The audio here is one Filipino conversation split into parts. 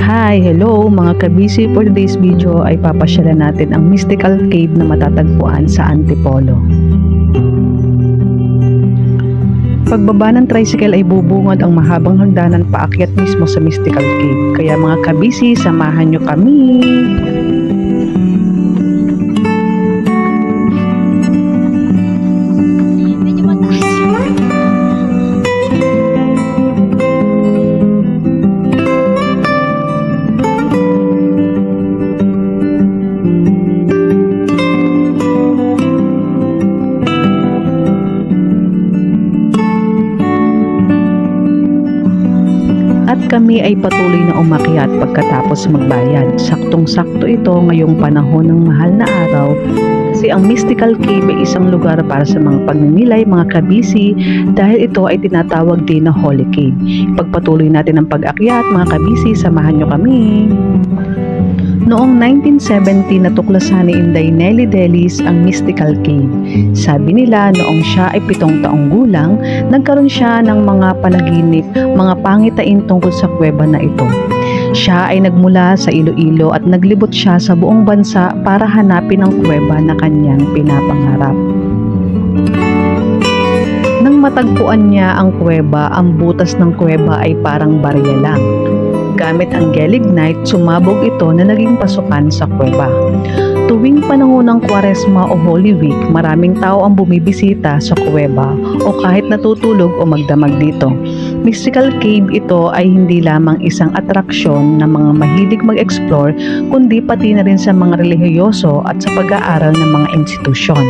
Hi, hello mga kabisi. For today's video ay papasyalan natin ang mystical cave na matatagpuan sa Antipolo. Pagbaba ng tricycle ay bubungad ang mahabang hagdanan paakyat mismo sa mystical cave. Kaya mga kabisi, samahan nyo kami! At kami ay patuloy na umakyat pagkatapos magbayad. Saktong-sakto ito ngayong panahon ng mahal na araw kasi ang mystical cave ay isang lugar para sa mga pagninilay, mga kabisi, dahil ito ay tinatawag din na Holy Cave. Pagpatuloy natin ang pag-akyat, mga kabisi, samahan nyo kami. Noong 1970 natuklasan ni Inday Nelly Delis ang mystical cave. Sabi nila noong siya ay 7 taong gulang, nagkaroon siya ng mga panaginip, mga pangitain tungkol sa kuweba na ito. Siya ay nagmula sa Iloilo at naglibot siya sa buong bansa para hanapin ang kuweba na kanyang pinapangarap. Nang matagpuan niya ang kuweba, ang butas ng kuweba ay parang barya lang. Gamit ang gelignite, sumabog ito na naging pasukan sa kuweba. Tuwing panahon ng Kwaresma o Holy Week, maraming tao ang bumibisita sa kuweba o kahit natutulog o magdamag dito. Mystical cave ito ay hindi lamang isang atraksyon ng mga mahilig mag-explore, kundi pati na rin sa mga relihiyoso at sa pag-aaral ng mga institusyon.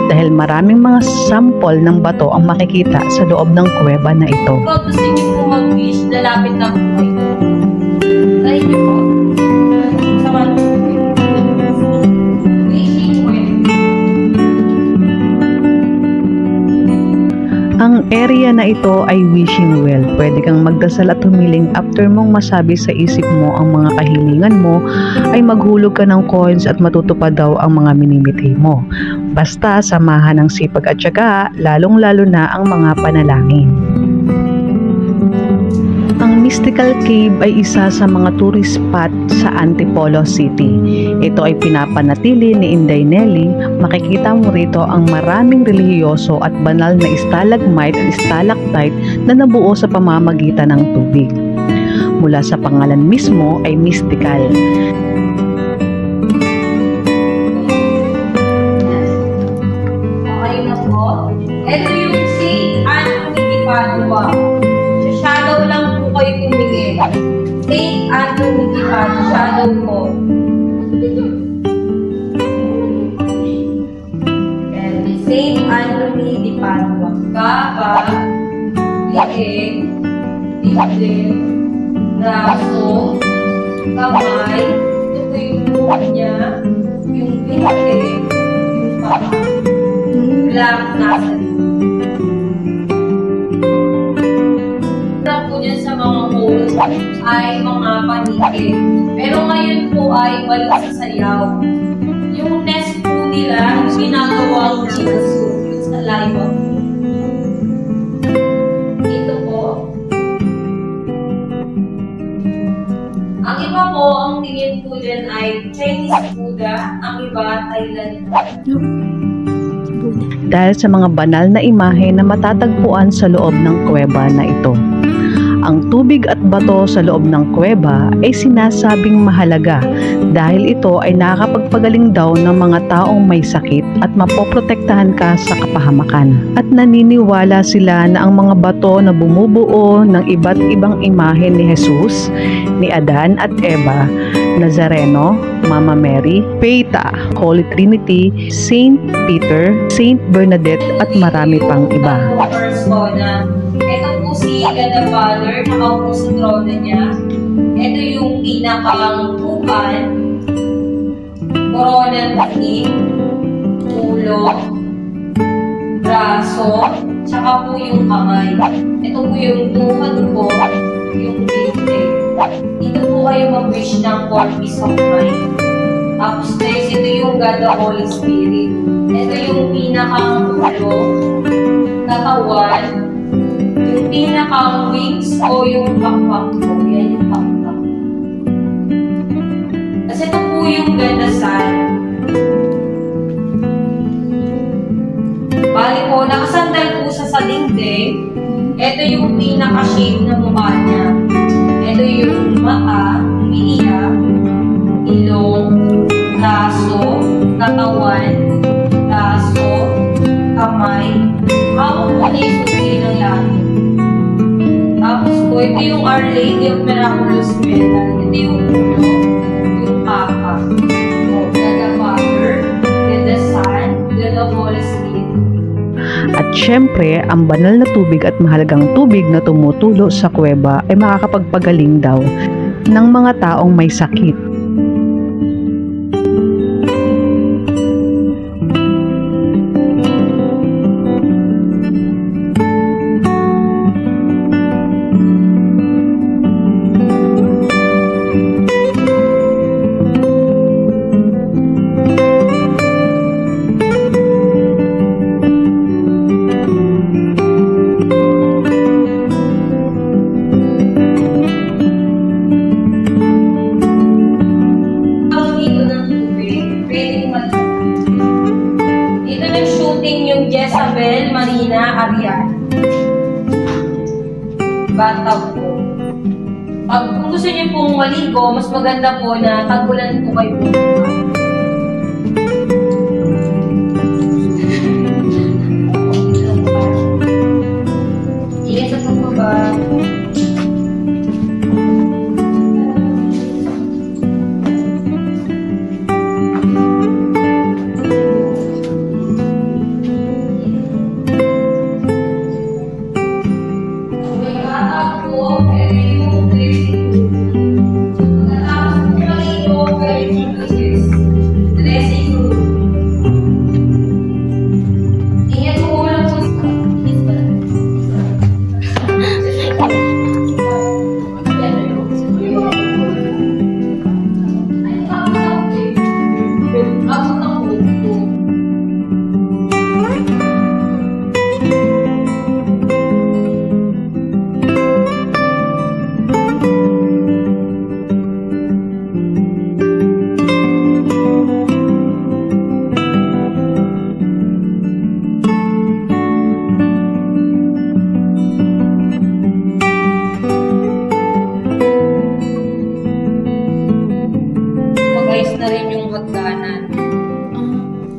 Dahil maraming mga sample ng bato ang makikita sa loob ng kuweba na ito. Kung gusto niyo po mag-wish, lalapit na po kayo. Try niyo po. Sama niyo po kayo. Wishing well. Ang area na ito ay wishing well. Pwede kang magdasal at humiling after mong masabi sa isip mo ang mga kahilingan mo, ay maghulog ka ng coins at matutupad daw ang mga minimithi mo. Basta samahan ng sipag at tiyaga, lalong-lalo na ang mga panalangin. Ang mystical cave ay isa sa mga tourist spot sa Antipolo City. Ito ay pinapanatili ni Inday Nelly. Makikita mo rito ang maraming relihiyoso at banal na stalagmite at stalactite na nabuo sa pamamagitan ng tubig. Mula sa pangalan mismo ay mystical. Okay na po. Ito yung St. Anthony di Padua. Shadow lang po kayo tumingin. St. Anthony di Padua. Shadow po. St. Anthony di Padua. Baba, liig, dibdib, braso, kamay, ito po yung buhok niya, yung pintig, yung paa. Black nasa po dyan sa mga holes ay mga panigid. Pero ngayon po ay wala sa sayaw. Yung nest po nila, yung ginagawang ginasuit yung sa live. Ito po. Ang iba po, ang tingin po dyan ay Chinese Buddha, ang iba Thailand. Dahil sa mga banal na imahe na matatagpuan sa loob ng kuweba na ito. Ang tubig at bato sa loob ng kuweba ay sinasabing mahalaga dahil ito ay nakakapagpagaling daw ng mga taong may sakit at mapoprotektahan ka sa kapahamakan. At naniniwala sila na ang mga bato na bumubuo ng iba't ibang imahe ni Jesus, ni Adan at Eva, Nazareno, Mama Mary, Peita, Holy Trinity, Saint Peter, Saint Bernadette at marami pang iba. Ito po si God the Father, nakaupo sa throne niya. Ito yung pinakang bukan, corona ng king, ulo, braso, tsaka po yung kamay. Ito po yung tuhod po, yung pintig. Dito po kayo mag-wish ng for peace of mind. Tapos next, ito yung God the Holy Spirit. Ito yung pinakang ulo, katawan, yung pinakang wings o yung pakpak po. Yan yung pakpak. yung gadasan. Bali po, nakasandal po sa dingding. Ito yung pinaka-shape na mukha niya. Ito yung mata, umiiyak, ilong, braso, katawan, braso, kamay, hawak po na yung susi ng langit. Tapos po, ito yung Our Lady of Miraculous Medal. Ito yung ulo, yung Papa. God the Father, God the Son, God the Holy Spirit. At syempre, ang banal na tubig at mahalagang tubig na tumutulo sa kuweba ay makakapagpagaling daw ng mga taong may sakit. Jezabel Marina Arian. Bata po. Kung gusto niyo pong maligo, mas maganda po na tagulan po kayo po. Ingat sa pagbaba. Na rin yung hagdanan.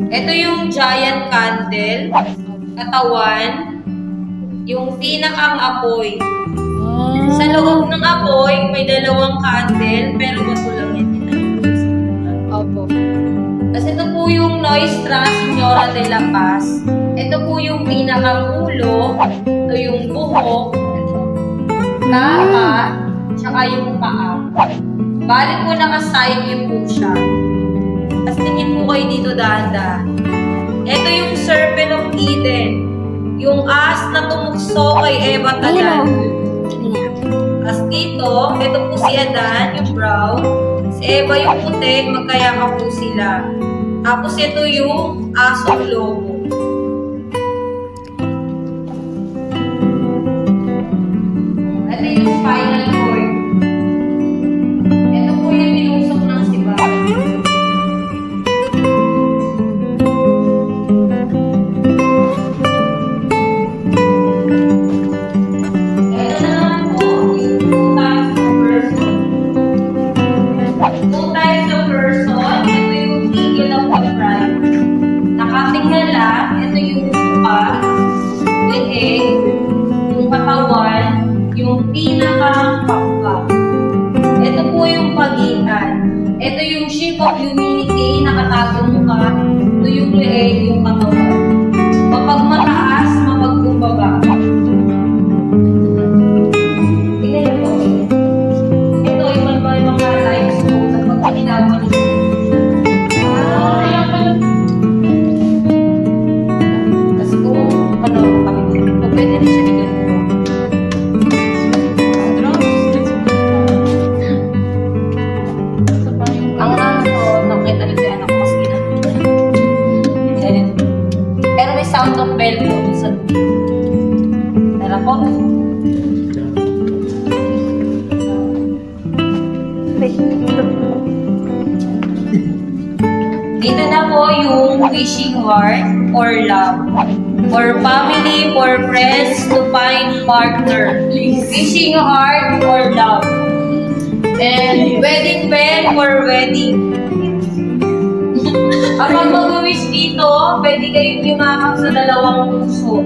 Ito yung giant candle, katawan, yung pinakang apoy. Sa loob ng apoy, may dalawang candle, pero bato lang yan. Opo. Kasi ito po yung Nuestra Señora de la Paz. Ito po yung pinakang ulo, ito yung buhok, kapa, tsaka yung paa. Bali po naka-side view po siya. Tapos tingin po kayo dito dahan-dahan. Ito yung Serpent of Eden. Yung as na tumukso kay Eva Talan. Tapos dito, ito po si Adan, yung brown. Si Eva yung puti, magkayakap po sila. Tapos ito yung asong lobo. Ito yung spinal cord. Ito po yung tinusok ng siba. Yung pinaka-papa. Ito po yung pagitan. Ito yung shape of humility, nakatagong mukha. Ito yung leeg, yung katawan. Kapag mataas, mapagkumbaba. Tingnan po. Ito, yung mga lives po sa pagkakinawa niyo. Tapos kung ano, pwede rin siya bigyan. Sound of bell po sa tara po. Ito na po yung wishing heart for love. For family, for friends, to find partner. Wishing heart for love. And wedding bell for wedding. Kapag mag-wish dito, pwede kayong yumakap sa dalawang puso.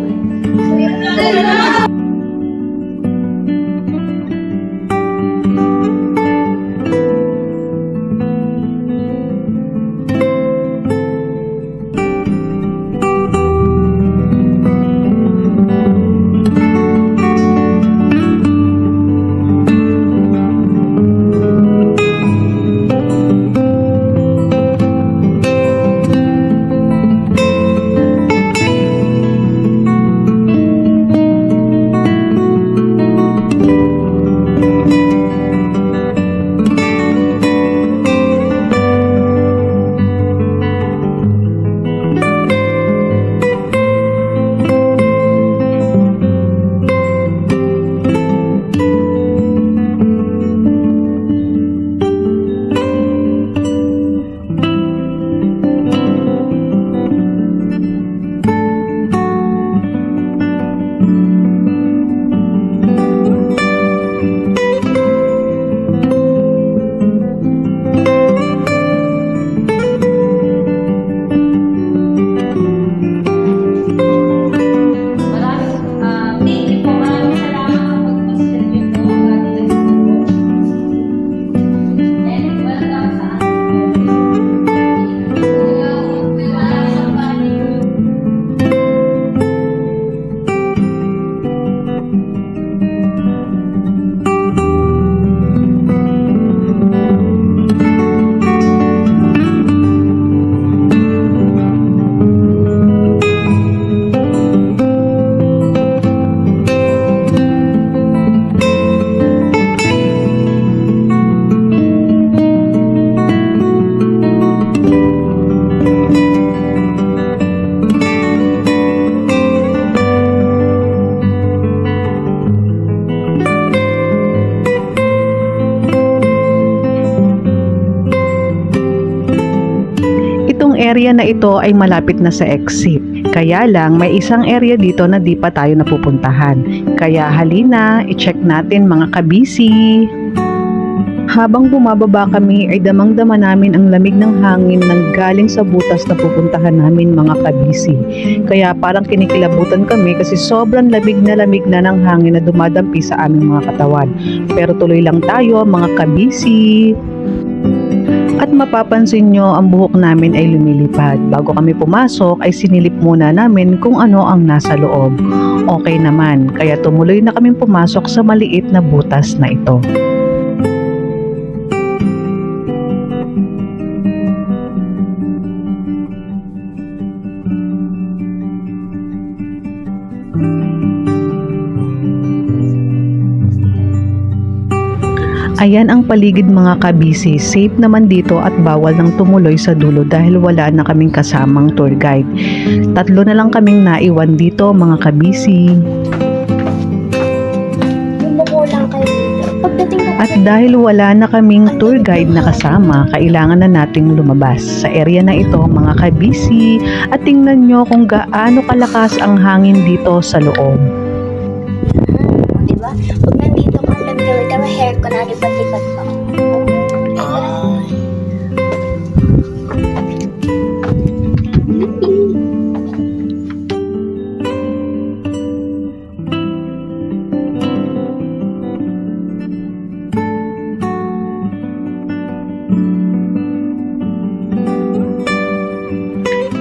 area na ito ay malapit na sa exit. Kaya lang may isang area dito na di pa tayo napupuntahan. Kaya halina, i-check natin mga kabisi. Habang bumababa kami ay damang-dama namin ang lamig ng hangin nang galing sa butas na pupuntahan namin mga kabisi. Kaya parang kinikilabutan kami kasi sobrang lamig na ng hangin na dumadampi sa aming mga katawan. Pero tuloy lang tayo mga kabisi. At mapapansin nyo ang buhok namin ay lumilipad. Bago kami pumasok ay sinilip muna namin kung ano ang nasa loob. Okay naman, kaya tumuloy na kaming pumasok sa maliit na butas na ito. Ayan ang paligid mga kabisi, safe naman dito at bawal nang tumuloy sa dulo dahil wala na kaming kasamang tour guide. 3 na lang kaming naiwan dito mga kabisi. At dahil wala na kaming tour guide na kasama, kailangan na nating lumabas sa area na ito mga kabisi at tingnan nyo kung gaano kalakas ang hangin dito sa loob. Diba? Pag nandito ka lang talaga, may hair ko na lipat-lipat pa.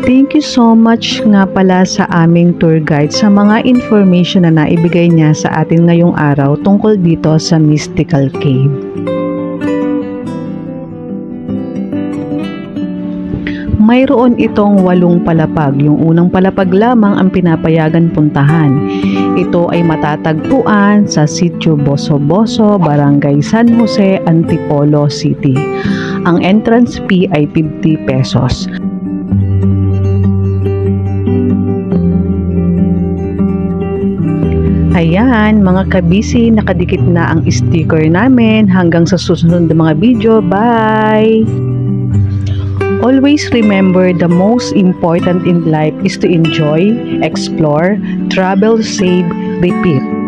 Thank you so much nga pala sa aming tour guide sa mga information na naibigay niya sa atin ngayong araw tungkol dito sa Mystical Cave. Mayroon itong 8 palapag. Yung unang palapag lamang ang pinapayagan puntahan. Ito ay matatagpuan sa Sitio Boso-Boso, Barangay San Jose, Antipolo City. Ang entrance fee ay 50 pesos. Ayan, mga kabisi, nakadikit na ang sticker namin. Hanggang sa susunod na mga video. Bye! Always remember the most important in life is to enjoy, explore, travel, save, repeat.